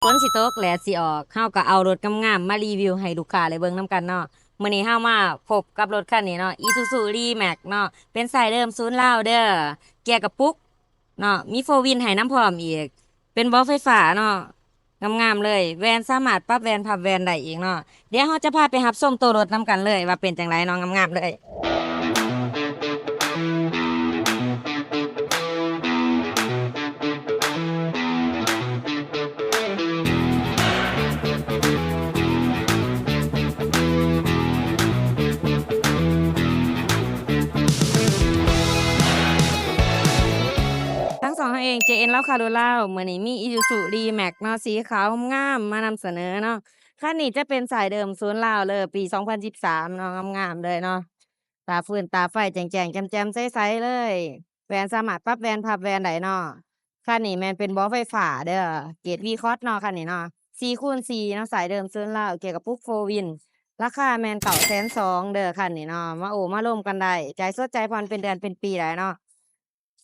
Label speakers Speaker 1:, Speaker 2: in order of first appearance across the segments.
Speaker 1: ฝนสิตกแหละสิออกเฮาก็เอารถงามๆมารีวิวให้ลูกค้าได้เบิ่งนํกันเนาะมื้อนี้เฮามาพบกับรถคันนี้เนาะ Isuzu D-Max เนาะเป็นสายเดิมศูนย์ลาวเด้อเกียร์กระปุกเนาะมีโฟร์วินให้น้ำพร้อมอีกเป็นเบาะไฟฟ้าเนาะงามๆเลยแวนสามารถปรับแวนพับแวนได้อีกเนาะเดี๋ยวเฮาจะพาไปรับชมตัวรถนํกันเลยว่าเป็นจังไดเนาะงามๆเลย ทั้งสองเอง JN เล่าคาโรล่าเมื่อนี้มี Isuzu D-Max เนาะสีขาวงามมานำเสนอเนาะคันนี้จะเป็นสายเดิมศูนย์ลาวเลยปี2013เนาะงามๆเลยเนาะตาฟื้นตาไฟแจ่งๆแจ่มๆใสๆเลยแวนสามารถปรับแวนพับแวนได้เนาะคันนี้แม่นเป็นเบาะไฟฟ้าเด้อเกรด V-Cross เนาะคันนี้เนาะ4x4เนาะสายเดิมศูนย์ลาวเกี่ยวกับปุ๊ก4 Win ราคาแม่น920,000เด้อคันนี้เนาะมาโอ้มาร่วมกันได้จ่ายสดจ่ายผ่อนเป็นเดือนเป็นปีได้เนาะ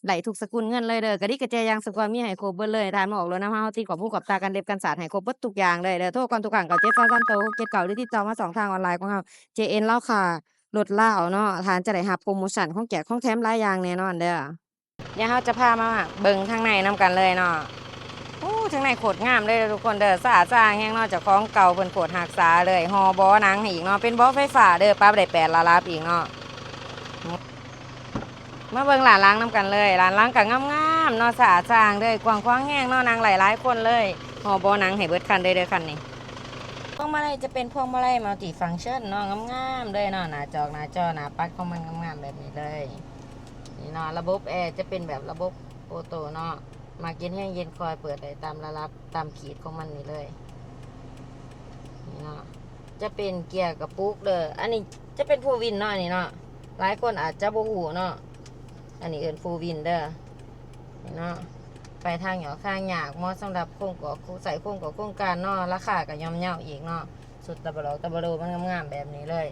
Speaker 1: ไหลทุกสกุลเงินเลยเด้อกะดิกระแจยางสกอร์มีให้ครบเบิดเลยทานมาออกรถนำเฮาติดกรอบผู้กอบตากันเล็บกันสาดให้ครบเบิดทุกอย่างเลยเด้อโทรก่อนทุกครั้งเก้า733โต7เก่าหรือติดต่อมา2ทางออนไลน์ของเฮา JN เลาค่ะลดลาวเนาะทานจะได้รับโพรโมชันของแจกของแถมหลายอย่างแน่นอนเด้อเดี๋ยวเฮาจะพามาเบิ่งทางในนำกันเลยเนาะโอ้ทางในโคตรงามเลยเด้อทุกคนเด้อสะอาดสะอ้างแฮงเนาะเจ้าของเก่าเพิ่นโคตรรักษาเลยฮอเบาะหนังให้อีกเนาะเป็นเบาะไฟฟ้าเด้อปรับได้8ระดับอีกเนาะ มาเบิ่งหลานล้างน้ำกันเลยหลานล้างกับงามๆเนาะสะอาดสะอ้างเลยกว้างขวางแห้งเนาะนางหลายๆคนเลยห่อบ่หนังให้เบิดคันเด้อคันนี้พวงมาลัยจะเป็นพวงมาลัยมัลติฟังก์ชันเนาะงามๆเลยเนาะหน้าจอหน้าปัดของมันงามๆแบบนี้เลยนี่เนาะระบบแอร์จะเป็นแบบระบบออโต้เนาะมาเย็นแห้งเย็นคอยเปิดได้ตามระดับตามขีดของมันนี่เลยนี่เนาะจะเป็นเกียร์กระปุกเด้ออันนี้จะเป็นฟูวินเนาะนี่เนาะหลายคนอาจจะบ่ฮู้เนาะอันนี้เอิ้นฟูวินเด้อเนาะไปทางหยอข้างหยากเหมาะสำหรับโครงก่อใส่โครงก่อโครงการเนาะราคาก็ย่อมเยาอีกเนาะสุดตะบะโลมันงามๆแบบนี้เลย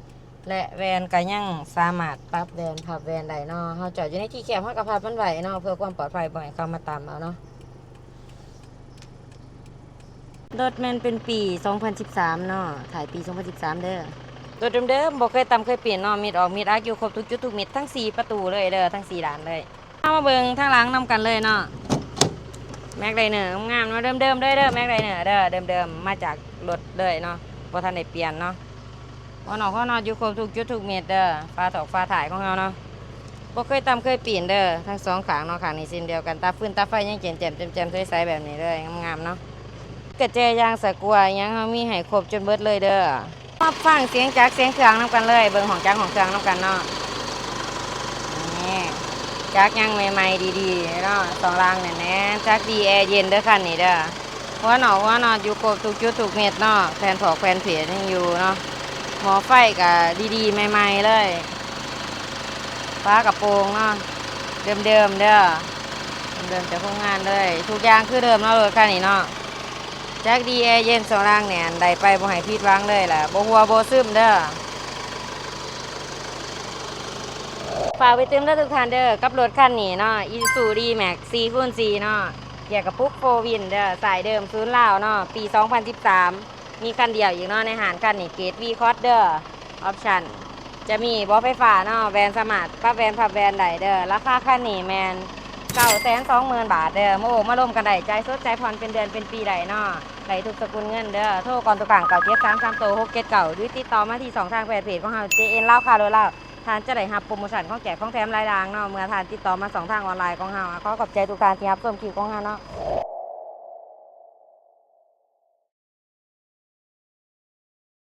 Speaker 1: และแวนก็ยังสามารถปรับแวนพับแวนได้เนาะเฮาจอดอยู่ในที่แคบเฮาก็พับมันไว้เนาะเพื่อความปลอดภัยบ่ให้เข้ามาตามเอาเนาะรถแม่นเป็นปี2013เนาะถ่ายปี2013เด้อรถเดิมๆบ่เคยตำเคยเปลี่ยนเนาะมิดออกมิดอักอยู่ครบทุกจุดทุกมิดทั้ง4ประตูเลยเด้อทั้ง4ด่านเลยเอามาเบิ่งทางหลังนำกันเลยเนาะ แม็กไดเนอร์งามเนาะเดิมๆเด้อแม็กไดเนอร์เด้อเดิมๆมาจากรถเลยเนาะบ่ทันได้เปลี่ยนเนาะข้อนอกอยู่ครบทุกจุดทุกเม็ดเด้อฟ้าถอกฟ้าถ่ายของเราเนาะบ่เคยตำเคยเปลี่ยนเด้อทั้งสองข้างเนาะข้างนี้เส้นเดียวกันตาฟื้นตาไฟยังแจ่มใสๆแบบนี้เลยงามๆเนาะกระแจยางสะกัวยังเฮามีให้ครบจนเบิดเลยเด้อมาฟังเสียงจักรเสียงเครื่องนํกันเลยเบิ่งของจักรของเครื่องนํกันเนาะนี่ จักยังใหม่ๆดีๆเนาะสองรางเนี่ยแน่จักดีแอร์เย็นเด้อคันนี้เด้อหัวหนออยู่ครบทุกจุดทุกเม็ดเนาะแฟนถอกแฟนเผียยังอยู่เนาะหมอไฟกับดีๆใหม่ๆเลยฟ้ากระโปรงเนาะเดิมๆเด้อเดิมๆจากโรงงานเลยทุกอย่างคือเดิมเนาะรถคันนี้เนาะจักดีแอร์เย็นสองรางเนี่ยได้ไปบ่ให้ผิดหวังเลยแหละบ่หัวบ่ซึมเด้อ ฝากไปเติมได้ทุกท่านเด้อกับรถคันนี้เนาะ Isuzu D-Max 4x4 เนาะเกี่ยวกับปุ๊กโฟวินเด้อสายเดิมศูนย์ลาวเนาะปี2013มีคันเดียวอยู่เนาะในหารคันนี้เกรด V-Cross เด้อออปชั่นจะมีเบาะไฟฟ้าเนาะแวนสมาร์ทปรับแวนพับแวนได้เด้อราคาคันนี้แมน920,000 บาทเด้อมาโอ้มาร่วมกันได้ใจายสดใจายผ่อนเป็นเดือนเป็นปีได้เนาะได้ทุกสกุลเงินเด้อโทรก่อนตุกครั้ง973 3โต6เกตเก่าหรือติดต่อมาที่2ทางแฟนเพจของเรา JN เล่าคาโรเล่า ทานจะได้รับโปรโมชั่นของแจกของแถมรายด่างเนาะเมื่อทานติดต่อมา2ทางออนไลน์ของเฮาขอขอบใจทุกท่านที่รับชมคลิปของเฮาเนาะ